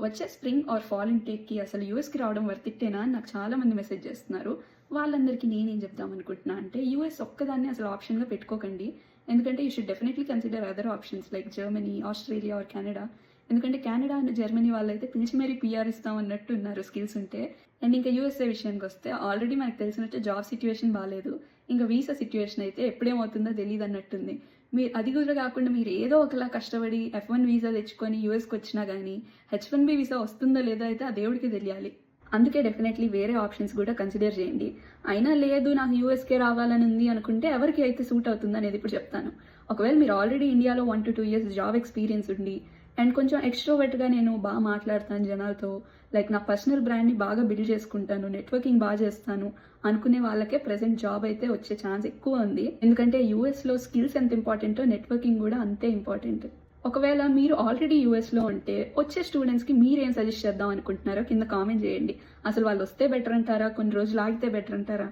వచ్చే spring are fall ఇంటేక్కి అసలు యూఎస్కి రావడం వర్తిట్టేనా అని నాకు చాలామంది మెసేజ్ చేస్తున్నారు. వాళ్ళందరికీ నేనేం చెప్దాం అనుకుంటున్నా అంటే యూఎస్ ఒక్కదాన్ని అసలు ఆప్షన్గా పెట్టుకోకండి. ఎందుకంటే you should definitely consider other options like Germany, Australia are Canada. ఎందుకంటే కెనడా అండ్ జర్మనీ వాళ్ళైతే పిలిచి మరీ పీఆర్ ఇస్తాం అన్నట్టు ఉన్నారు స్కిల్స్ ఉంటే. అండ్ ఇంకా యూఎస్ఏ విషయానికి వస్తే ఆల్రెడీ మనకు తెలిసినట్టు జాబ్ సిచ్యువేషన్ బాగాలేదు. ఇంకా వీసా సిచ్యువేషన్ అయితే ఎప్పుడేమవుతుందో తెలియదు అన్నట్టుంది. మీరు అది కూడా కాకుండా మీరు ఏదో ఒకలా కష్టపడి F1 వీసా తెచ్చుకొని యూఎస్కి వచ్చినా కానీ H1B వీసా వస్తుందో లేదో అయితే ఆ దేవుడికి తెలియాలి. అందుకే డెఫినెట్లీ వేరే ఆప్షన్స్ కూడా కన్సిడర్ చేయండి. అయినా లేదు నాకు యూఎస్కే రావాలని ఉంది అనుకుంటే ఎవరికి అయితే సూట్ అవుతుంది అనేది ఇప్పుడు చెప్తాను. ఒకవేళ మీరు ఆల్రెడీ ఇండియాలో 1 to 2 years జాబ్ ఎక్స్పీరియన్స్ ఉండి అండ్ కొంచెం ఎక్స్ట్రోవర్ట్గా నేను బాగా మాట్లాడతాను జనాలతో, లైక్ నా పర్సనల్ బ్రాండ్ని బాగా బిల్డ్ చేసుకుంటాను, నెట్వర్కింగ్ బాగా చేస్తాను అనుకునే వాళ్ళకే ప్రెసెంట్ జాబ్ అయితే వచ్చే ఛాన్స్ ఎక్కువ ఉంది. ఎందుకంటే యూఎస్లో స్కిల్స్ ఎంత ఇంపార్టెంటో నెట్వర్కింగ్ కూడా అంతే ఇంపార్టెంట్. ఒకవేళ మీరు ఆల్రెడీ యూఎస్లో ఉంటే వచ్చే స్టూడెంట్స్కి మీరేం సజెస్ట్ చేద్దాం అనుకుంటున్నారో కింద కామెంట్ చేయండి. అసలు వాళ్ళు వస్తే బెటర్ అంటారా, కొన్ని రోజులు ఆగితే బెటర్ అంటారా?